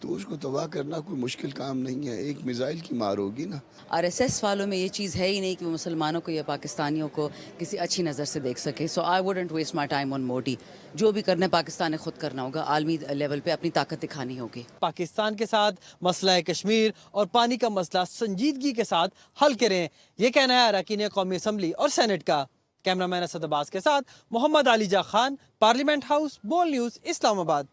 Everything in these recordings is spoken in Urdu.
تو اس کو تباہ کرنا کوئی مشکل کام نہیں ہے. ایک میزائل کی مار ہوگی نا. RSS والوں میں یہ چیز ہے ہی نہیں کہ وہ مسلمانوں کو یا پاکستانیوں کو کسی اچھی نظر سے دیکھ سکے. So I wouldn't waste my time on Modi. جو بھی کرنا ہے پاکستان نے خود کرنا ہوگا, عالمی لیول پہ اپنی طاقت دکھانی ہوگی. پاکستان کے ساتھ مسئلہ کشمیر اور پانی کا مسئلہ سنجیدگی کے ساتھ حل کریں, یہ کہنا ہے اراکین قومی اسمبلی اور سینٹ کا. کیمرہ مین اسد عباس کے ساتھ محمد علی جا خان, پارلیمنٹ ہاؤس, بول نیوز, اسلام آباد.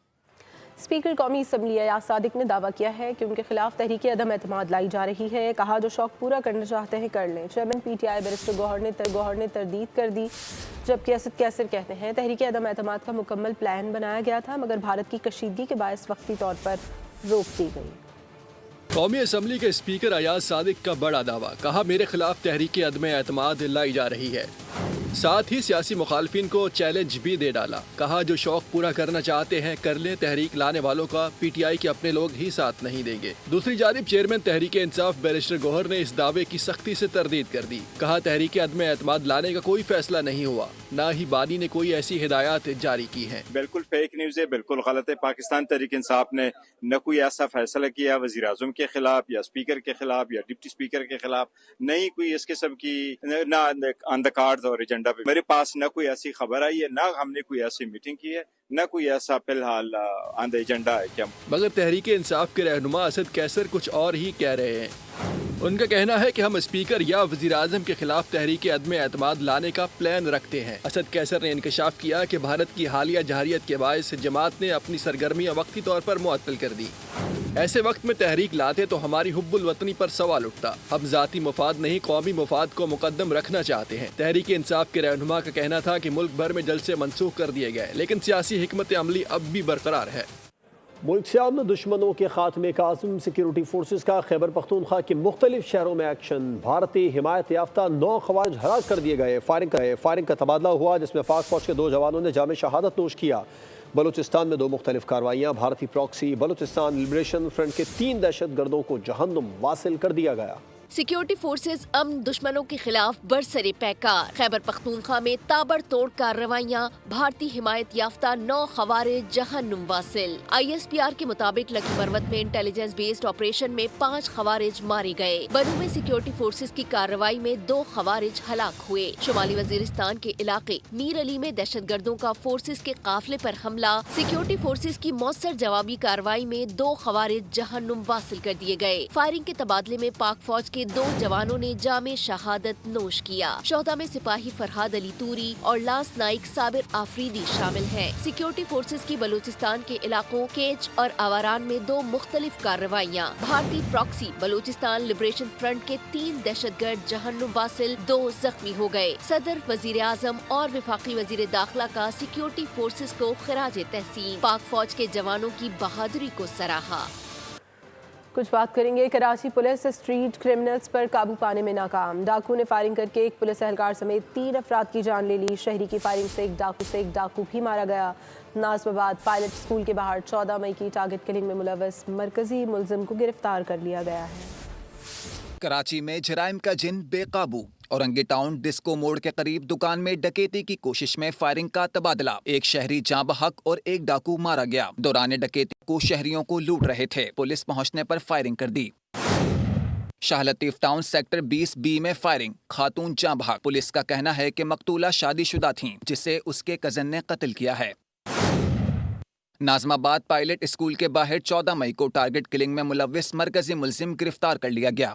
اسپیکر قومی اسمبلی ایاز صادق نے دعویٰ کیا ہے کہ ان کے خلاف تحریک عدم اعتماد لائی جا رہی ہے. کہا جو شوق پورا کرنا چاہتے ہیں کر لیں. چیئرمین PTI بیرسٹر گوہر نے تردید کر دی, جبکہ اسد کیسر کہتے ہیں تحریک عدم اعتماد کا مکمل پلان بنایا گیا تھا مگر بھارت کی کشیدگی کے باعث وقتی طور پر روک دی گئی. قومی اسمبلی کے اسپیکر ایاز صادق کا بڑا دعویٰ, کہا میرے خلاف تحریک عدم اعتماد لائی جا رہی ہے. ساتھ ہی سیاسی مخالفین کو چیلنج بھی دے ڈالا. کہا جو شوق پورا کرنا چاہتے ہیں کر لیں, تحریک لانے والوں کا PTI کے اپنے لوگ ہی ساتھ نہیں دیں گے. دوسری جانب چیئرمین تحریک انصاف بیرسٹر گوہر نے اس دعوے کی سختی سے تردید کر دی. کہا تحریک عدم اعتماد لانے کا کوئی فیصلہ نہیں ہوا, نہ ہی بانی نے کوئی ایسی ہدایات جاری کی ہیں. بالکل فیک نیوز ہے, بالکل غلط ہے. پاکستان تحریک انصاف نے نہ کوئی ایسا فیصلہ کیا وزیر اعظم کے خلاف یا اسپیکر کے خلاف یا ڈپٹی اسپیکر کے خلاف, نہیں کوئی اس قسم کی نہ آن دا کارڈز اور ایجنڈا پہ میرے پاس نہ کوئی ایسی خبر آئی ہے, نہ ہم نے کوئی ایسی میٹنگ کی ہے, نہ کوئی ایسا فی الحال آن دا ایجنڈا ہے. کیا مگر تحریک انصاف کے رہنما اسد کیسر کچھ اور ہی کہہ رہے ہیں. ان کا کہنا ہے کہ ہم اسپیکر یا وزیر اعظم کے خلاف تحریک عدم اعتماد لانے کا پلان رکھتے ہیں. اسد کیسر نے انکشاف کیا کہ بھارت کی حالیہ جارحیت کے باعث جماعت نے اپنی سرگرمیاں وقتی طور پر معطل کر دی. ایسے وقت میں تحریک لاتے تو ہماری حب الوطنی پر سوال اٹھتا. ہم ذاتی مفاد نہیں قومی مفاد کو مقدم رکھنا چاہتے ہیں. تحریک انصاف کے رہنما کا کہنا تھا کہ ملک بھر میں جلسے منسوخ کر دیے گئے, لیکن سیاسی حکمت عملی اب بھی برقرار ہے. ملک سے امن دشمنوں کے خاتمے کا عزم, سیکیورٹی فورسز کا خیبر پختونخوا کے مختلف شہروں میں ایکشن. بھارتی حمایت یافتہ 9 خوارج ہلاک کر دیے گئے. فائرنگ کا تبادلہ ہوا جس میں پاک فوج کے 2 جوانوں نے جام شہادت نوش کیا. بلوچستان میں 2 مختلف کارروائیاں. بھارتی پراکسی بلوچستان لبریشن فرنٹ کے 3 دہشت گردوں کو جہنم واصل کر دیا گیا. سیکیورٹی فورسز امن دشمنوں کے خلاف برسر پیکار. خیبر پختونخوا میں تابڑ توڑ کارروائیاں, بھارتی حمایت یافتہ 9 خوارج جہنم واصل. ISPR کے مطابق لکی مروت میں انٹیلیجنس بیسڈ آپریشن میں 5 خوارج مارے گئے. بنو میں سیکیورٹی فورسز کی کارروائی میں 2 خوارج ہلاک ہوئے. شمالی وزیرستان کے علاقے میر علی میں دہشت گردوں کا فورسز کے قافلے پر حملہ. سیکیورٹی فورسز کی مؤثر جوابی کارروائی میں 2 خوارج جہنم واصل کر دیے گئے. فائرنگ کے تبادلے میں پاک فوج کے 2 جوانوں نے جام شہادت نوش کیا. شہداء میں سپاہی فرحاد علی توری اور لاس نائک صابر آفریدی شامل ہیں. سیکیورٹی فورسز کی بلوچستان کے علاقوں کیچ اور آواران میں 2 مختلف کارروائیاں. بھارتی پراکسی بلوچستان لبریشن فرنٹ کے 3 دہشت گرد جہنم واصل, 2 زخمی ہو گئے. صدر, وزیر اعظم اور وفاقی وزیر داخلہ کا سیکیورٹی فورسز کو خراج تحسین. پاک فوج کے جوانوں کی بہادری کو سراہا. کچھ بات کریں گے. کراچی پولیس اسٹریٹ کرمنلز پر قابو پانے میں ناکام. ڈاکو نے فائرنگ کر کے ایک پولیس اہلکار سمیت 3 افراد کی جان لے لی. شہری کی فائرنگ سے ایک ڈاکو بھی مارا گیا. ناظم آباد پائلٹ اسکول کے باہر 14 مئی کی ٹارگٹ کلنگ میں ملوث مرکزی ملزم کو گرفتار کر لیا گیا ہے. کراچی میں جرائم کا جن بے قابو. اورنگی ٹاؤن ڈسکو موڑ کے قریب دکان میں ڈکیتی کی کوشش میں فائرنگ کا تبادلہ. ایک شہری جاں بحق اور ایک ڈاکو مارا گیا. دوران ڈکیتی کو شہریوں کو لوٹ رہے تھے. پولیس پہنچنے پر فائرنگ کر دی. شاہ لطیف ٹاؤن سیکٹر 20B میں فائرنگ. خاتون جاں بحق. پولیس کا کہنا ہے کہ مقتولہ شادی شدہ تھیں جسے اس کے کزن نے قتل کیا ہے. ناظم آباد پائلٹ اسکول کے باہر 14 مئی کو ٹارگٹ کلنگ میں ملوث مرکزی ملزم گرفتار کر لیا گیا.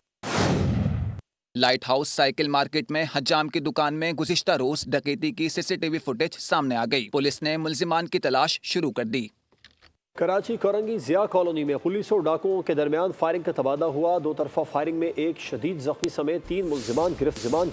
لائٹ ہاؤس سائیکل مارکیٹ میں حجام کی دکان میں گزشتہ روز ڈکیتی کی CCTV فوٹیج سامنے آ گئی. پولیس نے ملزمان کی تلاش شروع کر دی. کراچی کورنگی ضیاء کالونی میں پولیس اور ڈاکوؤں کے درمیان فائرنگ کا تبادلہ ہوا. 2 طرفہ فائرنگ میں ایک شدید زخمی سمیت 3 ملزمان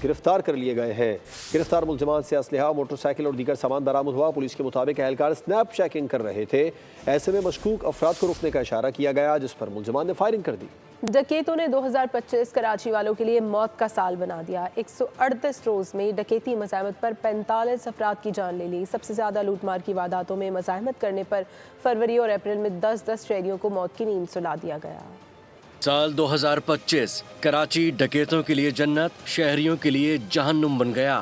گرفتار کر لیے گئے ہیں. گرفتار ملزمان سے اسلحہ, موٹر سائیکل اور دیگر سامان برآمد ہوا. پولیس کے مطابق اہلکار سنیپ چیکنگ کر رہے تھے. ایسے میں مشکوک افراد کو روکنے کا اشارہ کیا گیا جس پر ملزمان نے فائرنگ کر دی. ڈکیتوں نے 2025 کراچی والوں کے لیے موت کا سال بنا دیا. 138 روز میں ڈکیتی مزاحمت پر 45 افراد کی جان لے لی. سب سے زیادہ لوٹ مار کی وارداتوں میں مزاحمت کرنے پر فروری اور اپریل میں 10 شہریوں کو موت کی نیند سلا دیا گیا. سال 2025 کراچی ڈکیتوں کے لیے جنت, شہریوں کے لیے جہنم بن گیا.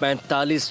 45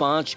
5,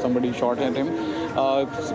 somebody shot at him।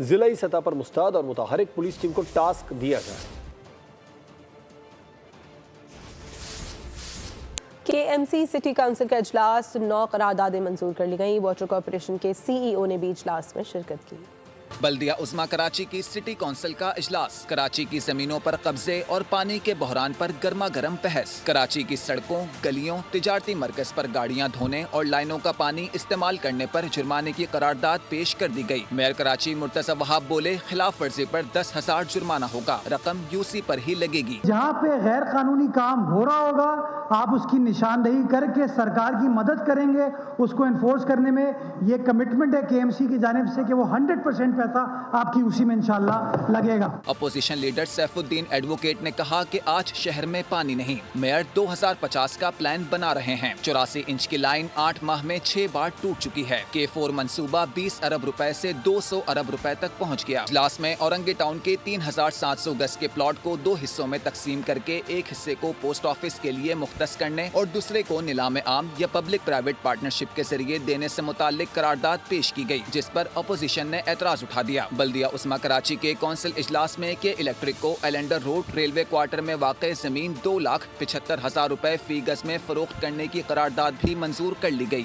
ضلعی سطح پر مستعد اور متحرک پولیس ٹیم کو ٹاسک دیا جائے۔ KMC سٹی کونسل کا اجلاس 9 قراردادیں منظور کر لی گئیں۔ واٹر کارپوریشن کے CEO نے بھی اجلاس میں شرکت کی۔ بلدیہ عظمیٰ کراچی کی سٹی کونسل کا اجلاس، کراچی کی زمینوں پر قبضے اور پانی کے بحران پر گرما گرم بحث۔ کراچی کی سڑکوں، گلیوں، تجارتی مرکز پر گاڑیاں دھونے اور لائنوں کا پانی استعمال کرنے پر جرمانے کی قرارداد پیش کر دی گئی۔ میئر کراچی مرتضی وہاب بولے، خلاف ورزی پر 10,000 جرمانہ ہوگا، رقم UC پر ہی لگے گی۔ جہاں پہ غیر قانونی کام ہو رہا ہوگا آپ اس کی نشاندہی کر کے سرکار کی مدد کریں گے اس کو انفورس کرنے میں۔ یہ کمٹمنٹ ہے KMC کی جانب سے کہ وہ 100% پیسہ آپ کی اسی میں انشاءاللہ لگے گا۔ اپوزیشن لیڈر سیف الدین ایڈوکیٹ نے کہا کہ آج شہر میں پانی نہیں، میئر 2050 کا پلان بنا رہے ہیں۔ 84 انچ کی لائن 8 ماہ میں 6 بار ٹوٹ چکی ہے۔ K4 منصوبہ 20 ارب روپے سے 200 ارب روپے تک پہنچ گیا۔ اجلاس میں اورنگی ٹاؤن کے 3700 گز کے پلاٹ کو 2 حصوں میں تقسیم کر کے ایک حصے کو پوسٹ آفس کے لیے مختص کرنے اور دوسرے کو نیلام عام یا پبلک پرائیویٹ پارٹنرشپ کے ذریعے دینے سے متعلق قرارداد پیش کی گئی، جس پر اپوزیشن نے اعتراض اٹھا دیا۔ بلدیہ عظمیٰ کراچی کے کونسل اجلاس میں کے الیکٹرک کو ایلنڈر روڈ ریلوے کوارٹر میں واقع زمین 2,75,000 روپے فی گز میں فروخت کرنے کی قرارداد بھی منظور کر لی گئی۔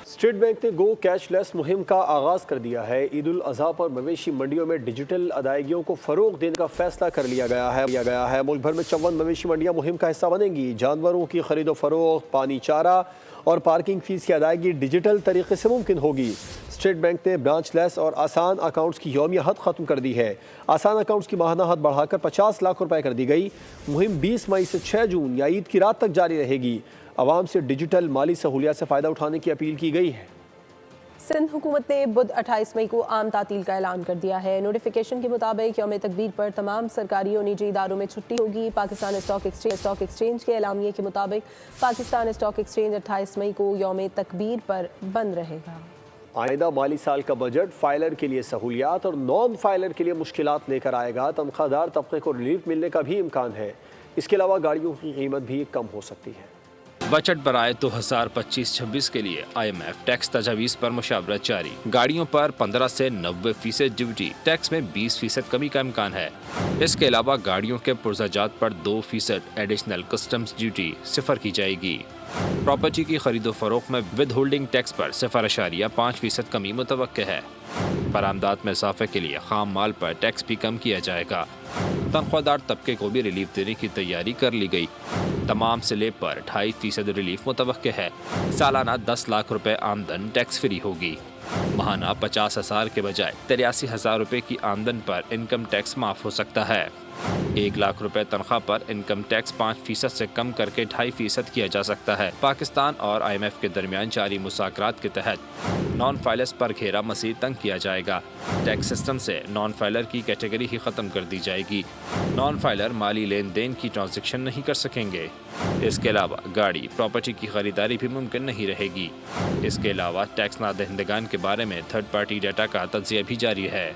اسٹیٹ بینک نے گو کیش لیس مہم کا آغاز کر دیا ہے۔ عید الاضحیٰ پر مویشی منڈیوں میں ڈیجیٹل ادائیگیوں کو فروغ دینے کا فیصلہ کر لیا گیا ہے۔ ملک بھر میں 54 مویشی منڈیاں مہم کا حصہ بنیں گی۔ جانوروں کی خرید و فروخت، پانی، چارہ اور پارکنگ فیس کی ادائیگی ڈیجیٹل طریقے سے ممکن ہوگی۔ اسٹیٹ بینک نے برانچ لیس اور آسان اکاؤنٹس کی یومیہ حد ختم کر دی ہے۔ آسان اکاؤنٹس کی ماہانہ حد بڑھا کر 50 لاکھ روپے کر دی گئی۔ مہم 20 مئی سے 6 جون یا عید کی رات تک جاری رہے گی۔ عوام سے ڈیجیٹل مالی سہولیات سے فائدہ اٹھانے کی اپیل کی گئی ہے۔ سندھ حکومت نے بدھ 28 مئی کو عام تعطیل کا اعلان کر دیا ہے۔ نوٹیفیکیشن کے مطابق یوم تکبیر پر تمام سرکاری اور نجی اداروں میں چھٹی ہوگی۔ پاکستان اسٹاک ایکسچینج کے اعلامیے کے مطابق پاکستان اسٹاک ایکسچینج 28 مئی کو یوم تکبیر پر بند رہے گا۔ آئندہ مالی سال کا بجٹ فائلر کے لیے سہولیات اور نان فائلر کے لیے مشکلات لے کر آئے گا۔ تنخواہ دار طبقے کو ریلیف ملنے کا بھی امکان ہے۔ اس کے علاوہ گاڑیوں کی قیمت بھی کم ہو سکتی ہے۔ بجٹ برائے 2025-26 کے لیے IMF ٹیکس تجاویز پر مشاورت جاری۔ گاڑیوں پر 15 سے 90% ڈیوٹی، ٹیکس میں 20% کمی کا امکان ہے۔ اس کے علاوہ گاڑیوں کے پرزہ پر 2% ایڈیشنل کسٹمز ڈیوٹی صفر کی جائے گی۔ پراپرٹی کی خرید و فروخت میں ود ہولڈنگ ٹیکس پر 0.5% کمی متوقع ہے۔ برآمدات میں اضافے کے لیے خام مال پر ٹیکس بھی کم کیا جائے گا۔ تنخواہ دار طبقے کو بھی ریلیف دینے کی تیاری کر لی گئی۔ تمام سلیب پر 2.5% ریلیف متوقع ہے۔ سالانہ 10 لاکھ روپے آمدن ٹیکس فری ہوگی۔ ماہانہ 50,000 کے بجائے 83,000 روپے کی آمدن پر انکم ٹیکس معاف ہو سکتا ہے۔ 1 لاکھ روپے تنخواہ پر انکم ٹیکس 5% سے کم کر کے 2.5% کیا جا سکتا ہے۔ پاکستان اور IMF کے درمیان جاری مذاکرات کے تحت نان فائلرز پر گھیرا مزید تنگ کیا جائے گا۔ ٹیکس سسٹم سے نان فائلر کی کیٹیگری ہی ختم کر دی جائے گی۔ نان فائلر مالی لین دین کی ٹرانزیکشن نہیں کر سکیں گے۔ اس کے علاوہ گاڑی، پراپرٹی کی خریداری بھی ممکن نہیں رہے گی۔ اس کے علاوہ ٹیکس نہ دہندگان کے بارے میں تھرڈ پارٹی ڈیٹا کا تجزیہ بھی جاری ہے۔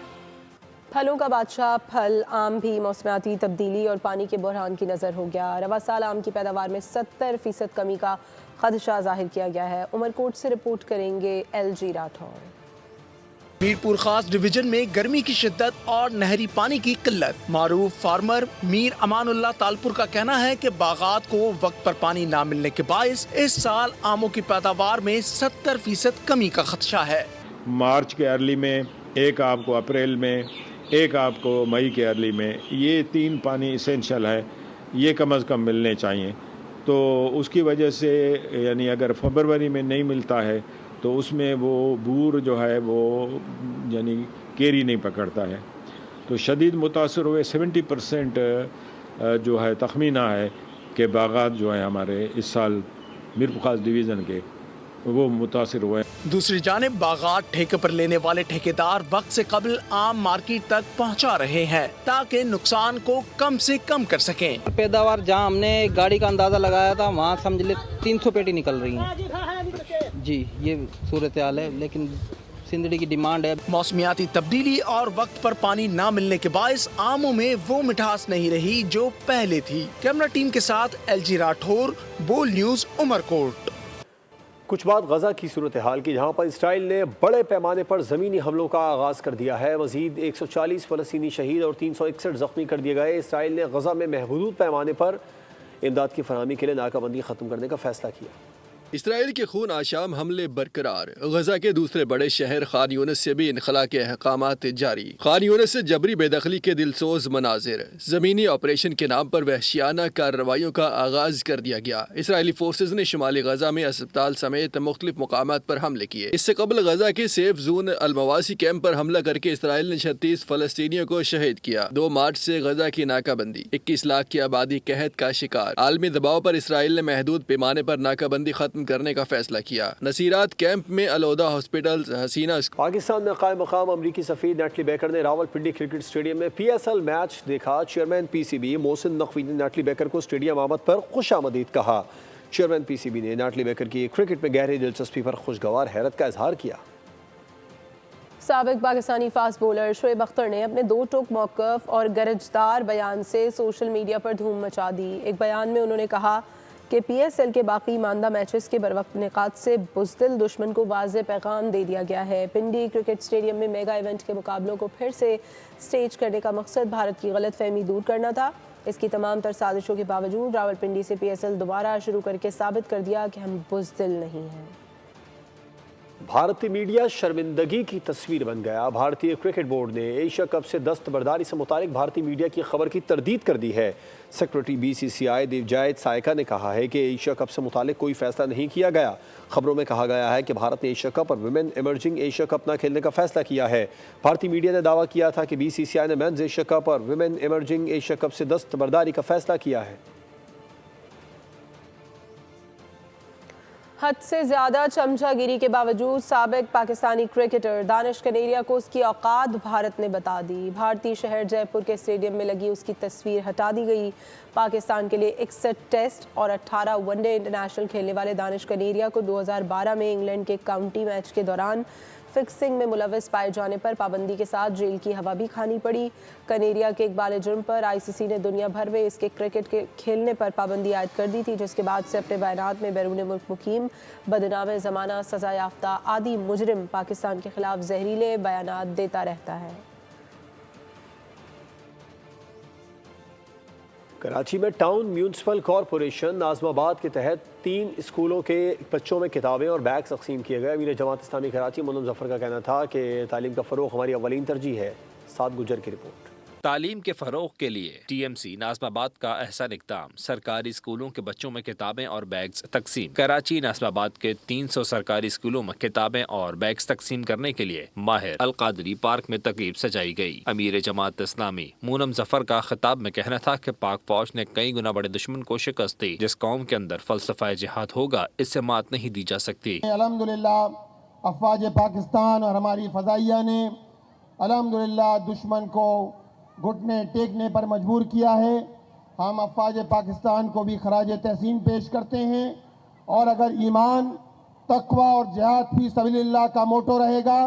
پھلوں کا بادشاہ پھل آم بھی موسمیاتی تبدیلی اور پانی کے بحران کی نظر ہو گیا۔ رواں سال آم کی پیداوار میں 70% کمی کا خدشہ ظاہر کیا گیا ہے۔ عمر کوٹ سے رپورٹ کریں گے LG راٹھور۔ میرپور خاص ڈویژن میں گرمی کی شدت اور نہری پانی کی قلت۔ معروف فارمر میر امان اللہ تالپور کا کہنا ہے کہ باغات کو وقت پر پانی نہ ملنے کے باعث اس سال آموں کی پیداوار میں 70% کمی کا خدشہ ہے۔ مارچ کے ارلی میں، ایک آپ کو اپریل میں، ایک آپ کو مئی کے ارلی میں، یہ 3 پانی اسینشل ہے، یہ کم از کم ملنے چاہیے۔ تو اس کی وجہ سے یعنی اگر فروری میں نہیں ملتا ہے تو اس میں وہ بور جو ہے وہ یعنی کیری نہیں پکڑتا ہے، تو شدید متاثر ہوئے۔ 70% جو ہے تخمینہ ہے کہ باغات جو ہیں ہمارے اس سال میرپور خاص ڈویژن کے وہ متاثر ہوئے۔ دوسری جانب باغات ٹھیکے پر لینے والے ٹھیکیدار وقت سے قبل عام مارکیٹ تک پہنچا رہے ہیں تاکہ نقصان کو کم سے کم کر سکیں۔ پیداوار جہاں ہم نے گاڑی کا اندازہ لگایا تھا وہاں سمجھ لے 300 پیٹی نکل رہی ہیں۔ جی یہ صورتحال ہے، لیکن سندڑی کی ڈیمانڈ ہے۔ موسمیاتی تبدیلی اور وقت پر پانی نہ ملنے کے باعث آموں میں وہ مٹھاس نہیں رہی جو پہلے تھی۔ کیمرہ ٹیم کے ساتھ LG راٹھور، بول نیوز، عمر کوٹ۔ کچھ بات غزہ کی صورتحال کی، جہاں پر اسرائیل نے بڑے پیمانے پر زمینی حملوں کا آغاز کر دیا ہے۔ مزید 140 فلسطینی شہید اور 361 زخمی کر دیے گئے۔ اسرائیل نے غزہ میں محدود پیمانے پر امداد کی فراہمی کے لیے ناکہ بندی ختم کرنے کا فیصلہ کیا۔ اسرائیل کے خون آشام حملے برقرار، غزہ کے دوسرے بڑے شہر خان یونس سے بھی انخلا کے احکامات جاری۔ خان یونس سے جبری بے دخلی کے دلسوز مناظر، زمینی آپریشن کے نام پر وحشیانہ کارروائیوں کا آغاز کر دیا گیا۔ اسرائیلی فورسز نے شمالی غزہ میں اسپتال سمیت مختلف مقامات پر حملے کیے۔ اس سے قبل غزہ کے سیف زون المواسی کیمپ پر حملہ کر کے اسرائیل نے 36 فلسطینیوں کو شہید کیا۔ 2 مارچ سے غزہ کی ناکہ بندی، 21 لاکھ کی آبادی قحط کا شکار۔ عالمی دباؤ پر اسرائیل نے محدود پیمانے پر ناکہ بندی ختم کرنے کا فیصلہ کیا۔ نصیرات کیمپ میں علودہ ہاسپٹلز، حسینہ پاکستان میں قائم مقام امریکی سفیر نیٹلی بیکر نے راول پنڈی کرکٹ اسٹیڈیم میں PSL میچ دیکھا۔ چیئرمین PCB محسن نقوی نے نیٹلی بیکر کو اسٹیڈیم آمد پر خوش آمدید کہا۔ چیئرمین PCB نے نیٹلی بیکر کی کرکٹ میں گہری دلچسپی پر خوشگوار حیرت کا اظہار کیا۔ سابق پاکستانی فاسٹ بولر شعیب اختر نے اپنے 2 ٹوک موقف اور گرجدار بیان سے سوشل میڈیا پر دھوم مچا دی۔ ایک بیان میں انہوں نے کہا کہ PSL کے باقی ماندہ میچز کے بروقت انعقاد سے بزدل دشمن کو واضح پیغام دے دیا گیا ہے۔ پنڈی کرکٹ اسٹیڈیم میں میگا ایونٹ کے مقابلوں کو پھر سے سٹیج کرنے کا مقصد بھارت کی غلط فہمی دور کرنا تھا۔ اس کی تمام تر سازشوں کے باوجود راول پنڈی سے PSL دوبارہ شروع کر کے ثابت کر دیا کہ ہم بزدل نہیں ہیں۔ بھارتی میڈیا شرمندگی کی تصویر بن گیا۔ بھارتی کرکٹ بورڈ نے ایشیا کپ سے دستبرداری سے متعلق بھارتی میڈیا کی خبر کی تردید کر دی ہے۔ سیکرٹری BCCI دیوجایت سائیکا نے کہا ہے کہ ایشیا کپ سے متعلق کوئی فیصلہ نہیں کیا گیا۔ خبروں میں کہا گیا ہے کہ بھارت نے ایشیا کپ اور ویمن ایمرجنگ ایشیا کپ نہ کھیلنے کا فیصلہ کیا ہے۔ بھارتی میڈیا نے دعویٰ کیا تھا کہ BCCI نے مینز ایشیا کپ اور ویمن ایمرجنگ ایشیا کپ سے دستبرداری کا فیصلہ کیا ہے۔ حد سے زیادہ چمچہ گیری کے باوجود سابق پاکستانی کرکٹر دانش کنیریا کو اس کی اوقات بھارت نے بتا دی۔ بھارتی شہر جے پور کے اسٹیڈیم میں لگی اس کی تصویر ہٹا دی گئی۔ پاکستان کے لیے 61 ٹیسٹ اور 18 ون ڈے انٹرنیشنل کھیلنے والے دانش کنیریا کو 2012 میں انگلینڈ کے کاؤنٹی میچ کے دوران فکسنگ میں ملوث پائے جانے پر پابندی کے ساتھ جیل کی ہوا بھی کھانی پڑی۔ کنیریا کے اقبال جرم پر ICC نے دنیا بھر میں اس کے کرکٹ کے کھیلنے پر پابندی عائد کر دی تھی، جس کے بعد سے اپنے بیانات میں بیرون ملک مقیم بدنام زمانہ سزا یافتہ عادی مجرم پاکستان کے خلاف زہریلے بیانات دیتا رہتا ہے۔ کراچی میں ٹاؤن میونسپل کارپوریشن ناظم آباد کے تحت 3 اسکولوں کے بچوں میں کتابیں اور بیگ تقسیم کیے گئے۔ امیر جماعت اسلامی کراچی منم ظفر کا کہنا تھا کہ تعلیم کا فروغ ہماری اولین ترجیح ہے۔ سعد گجر کی رپورٹ۔ تعلیم کے فروغ کے لیے TMC ناظم آباد کا احسن اقدام، سرکاری اسکولوں کے بچوں میں کتابیں اور بیگز تقسیم۔ کراچی ناظم آباد کے 300 سرکاری اسکولوں میں کتابیں اور بیگز تقسیم کرنے کے لیے ماہر القادری پارک میں تقریب سجائی گئی۔ امیر جماعت اسلامی مونم ظفر کا خطاب میں کہنا تھا کہ پاک فوج نے کئی گنا بڑے دشمن کو شکست دی۔ جس قوم کے اندر فلسفہ جہاد ہوگا اس سے مات نہیں دی جا سکتی۔ الحمدللہ افواج پاکستان اور ہماری فضائیہ نے الحمدللہ دشمن کو گھٹنے ٹیکنے پر مجبور کیا ہے۔ ہم افواج پاکستان کو بھی خراج تحسین پیش کرتے ہیں، اور اگر ایمان، تقوی اور جہاد فی سبیل اللہ کا موٹو رہے گا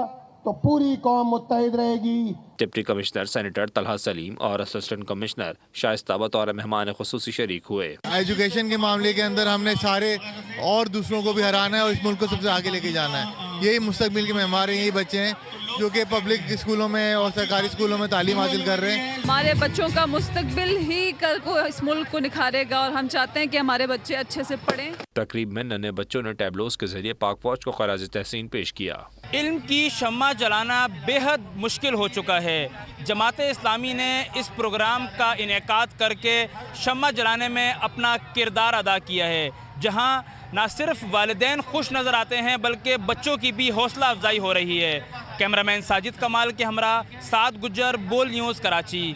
تو پوری قوم متحد رہے گی۔ ڈپٹی کمشنر سینیٹر طلحہ سلیم اور اسسٹنٹ کمشنر شائستہ بطور مہمان خصوصی شریک ہوئے۔ ایجوکیشن کے معاملے کے اندر ہم نے سارے اور دوسروں کو بھی ہرانا ہے اور اس ملک کو سب سے آگے لے کے جانا ہے۔ یہی مستقبل کے معمار ہیں، یہی بچے ہیں جو کہ پبلک اسکولوں میں اور سرکاری اسکولوں میں تعلیم حاصل کر رہے ہیں۔ ہمارے بچوں کا مستقبل ہی کل کو اس ملک کو نکھارے گا، اور ہم چاہتے ہیں کہ ہمارے بچے اچھے سے پڑھیں۔ تقریب میں ننھے بچوں نے ٹیبلوز کے ذریعے پاک فوج کو خراج تحسین پیش کیا۔ علم کی شمع جلانا بے حد مشکل ہو چکا ہے۔ جماعت اسلامی نے اس پروگرام کا انعقاد کر کے شمع جلانے میں اپنا کردار ادا کیا ہے، جہاں نہ صرف والدین خوش نظر آتے ہیں بلکہ بچوں کی بھی حوصلہ افزائی ہو رہی ہے۔ کیمرامین ساجد کمال کے ہمراہ سعد گجر، بول نیوز کراچی۔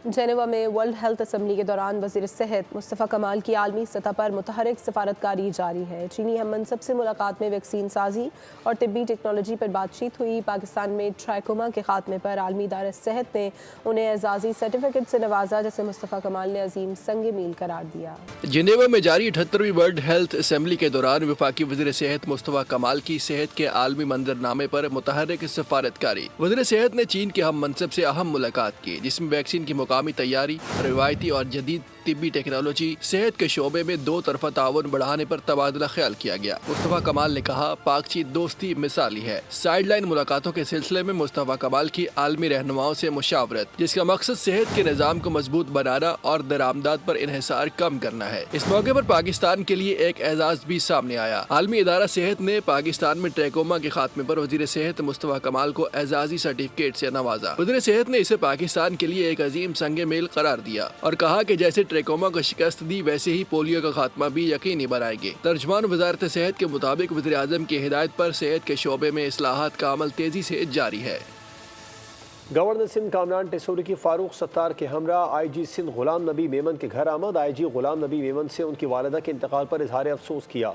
جنیوا میں ورلڈ ہیلتھ اسمبلی کے دوران وزیر صحت مصطفیٰ کمال کی عالمی سطح پر متحرک سفارتکاری جاری ہے۔ چینی ہم منصب سے ملاقات میں ویکسین سازی اور طبی ٹیکنالوجی پر بات چیت ہوئی۔ پاکستان میں ٹرائکوما کے خاتمے پر عالمی ادارہ صحت نے انہیں اعزازی سرٹیفکیٹ سے نوازا، جسے مصطفیٰ کمال نے عظیم سنگ میل قرار دیا۔ جنیوا میں جاری 78ویں ورلڈ ہیلتھ اسمبلی کے دوران وفاقی وزیر صحت مصطفیٰ کمال کی صحت کے عالمی منظرنامے پر متحرک سفارتکاری۔ وزیر صحت نے چین کے ہم منصب سے اہم ملاقات کی، جس میں ویکسین کی مقامی تیاری، روایتی اور جدید طبی ٹیکنالوجی صحت کے شعبے میں 2 طرفہ تعاون بڑھانے پر تبادلہ خیال کیا گیا۔ مصطفیٰ کمال نے کہا پاک چین دوستی مثالی ہے۔ سائیڈ لائن ملاقاتوں کے سلسلے میں مصطفیٰ کمال کی عالمی رہنماؤں سے مشاورت، جس کا مقصد صحت کے نظام کو مضبوط بنانا اور درآمدات پر انحصار کم کرنا ہے۔ اس موقع پر پاکستان کے لیے ایک اعزاز بھی سامنے آیا۔ عالمی ادارہ صحت نے پاکستان میں ٹریکوما کے خاتمے پر وزیر صحت مصطفیٰ کمال کو اعزازی سرٹیفکیٹ سے نوازا۔ وزیر صحت نے اسے پاکستان کے لیے ایک عظیم سنگ میل قرار دیا اور کہا کہ جیسے ٹریکوما کو شکست دی ویسے ہی پولیو کا خاتمہ بھی یقینی بنائیں گے۔ ترجمان وزارت صحت کے مطابق وزیر اعظم کی ہدایت پر صحت کے شعبے میں اصلاحات کا عمل تیزی سے جاری ہے۔ گورنر سندھ کامران ٹیسوری کی فاروق ستار کے ہمراہ آئی جی سندھ غلام نبی میمن کے گھر آمد۔ آئی جی غلام نبی میمن سے ان کی والدہ کے انتقال پر اظہار افسوس کیا۔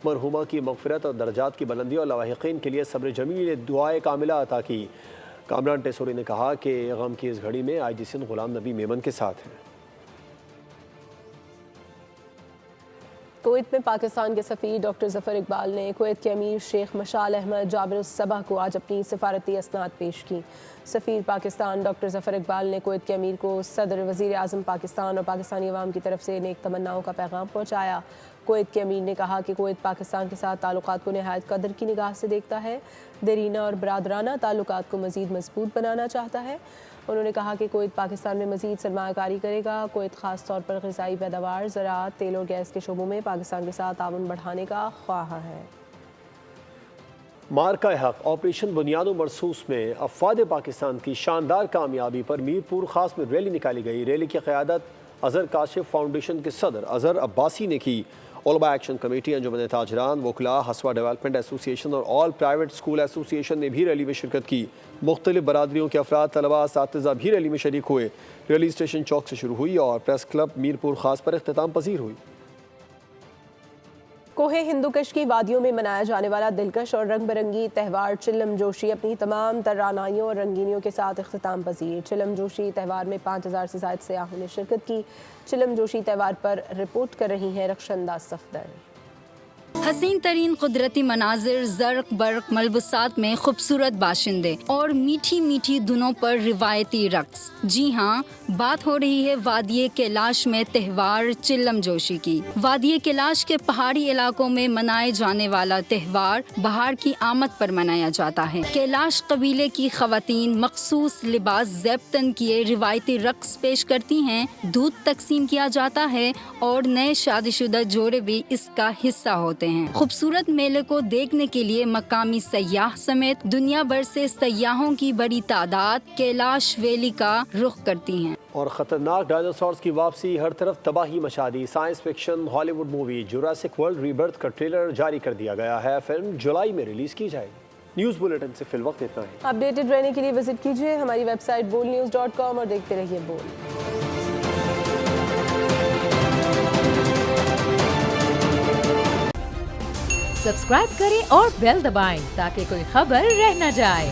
مرحومہ کی مغفرت اور درجات کی بلندی اور لواحقین کے لیے صبر جمیل دعائے کاملہ عطا کی۔ کامران ٹیسوری نے کہا کہ غم کی اس گھڑی میں آئی جی سندھ غلام نبی میمن کے ساتھ ہیں۔ کویت میں پاکستان کے سفیر ڈاکٹر ظفر اقبال نے کویت کے امیر شیخ مشال احمد جابر الصباح کو آج اپنی سفارتی اسناد پیش کی۔ سفیر پاکستان ڈاکٹر ظفر اقبال نے کویت کے امیر کو صدر وزیر اعظم پاکستان اور پاکستانی عوام کی طرف سے نیک تمناؤں کا پیغام پہنچایا۔ کویت کے امیر نے کہا کہ کویت پاکستان کے ساتھ تعلقات کو نہایت قدر کی نگاہ سے دیکھتا ہے، دیرینہ اور برادرانہ تعلقات کو مزید مضبوط بنانا چاہتا ہے۔ انہوں نے کہا کہ کویت پاکستان میں مزید سرمایہ کاری کرے گا۔ کویت خاص طور پر غذائی پیداوار، زراعت، تیل اور گیس کے شعبوں میں پاکستان کے ساتھ تعاون بڑھانے کا خواہاں ہے۔ مارکہ حق آپریشن بنیاد و مرصوص میں افواج پاکستان کی شاندار کامیابی پر میرپور خاص میں ریلی نکالی گئی۔ ریلی کی قیادت اظہر کاشف فاؤنڈیشن کے صدر اظہر عباسی نے کی۔ علماء ایکشن کمیٹی، انجمن تاجران، وکلاء، ہسوا ڈیولپمنٹ ایسوسی ایشن اور آل پرائیویٹ اسکول ایسوسی ایشن نے بھی ریلی میں شرکت کی۔ مختلف برادریوں کے افراد، طلباء، اساتذہ بھی ریلی میں شریک ہوئے۔ ریلی اسٹیشن چوک سے شروع ہوئی اور پریس کلب میرپور خاص پر اختتام پذیر ہوئی۔ کوہ ہندوکش کی وادیوں میں منایا جانے والا دلکش اور رنگ برنگی تہوار چلم جوشی اپنی تمام توانائیوں اور رنگینیوں کے ساتھ اختتام پذیر۔ چلم جوشی تہوار میں 5000 سے زائد سیاحوں نے شرکت کی۔ چلم جوشی تہوار پر رپورٹ کر رہی ہیں رخشندہ صفدر۔ حسین ترین قدرتی مناظر، زرق برق ملبوسات میں خوبصورت باشندے اور میٹھی میٹھی دھنوں پر روایتی رقص۔ جی ہاں، بات ہو رہی ہے وادی کیلاش میں تہوار چلم جوشی کی۔ وادی کیلاش کے پہاڑی علاقوں میں منائے جانے والا تہوار بہار کی آمد پر منایا جاتا ہے۔ کیلاش قبیلے کی خواتین مخصوص لباس زیب کیے روایتی رقص پیش کرتی ہیں، دودھ تقسیم کیا جاتا ہے اور نئے شادی شدہ جوڑے بھی اس کا حصہ ہوتے ہیں۔ خوبصورت میلے کو دیکھنے کے لیے مقامی سیاح سمیت دنیا بھر سے سیاحوں کی بڑی تعداد کیلاش ویلی کا رخ کرتی ہیں۔ اور خطرناک ڈائناسورز کی واپسی، ہر طرف تباہی مچا دی۔ Science fiction Hollywood movie Jurassic World rebirth کا ٹریلر جاری کر دیا گیا ہے۔ فلم جولائی میں ریلیز کی جائے گی۔ نیوز بلیٹن سے فی الوقت اتنا ہے۔ اپڈیٹڈ رہنے کے لیے وزٹ کیجیے ہماری ویب سائٹ bolnews.com اور دیکھتے رہیے بول۔ سبسکرائب کریں اور بیل دبائیں تاکہ کوئی خبر رہ نہ جائے۔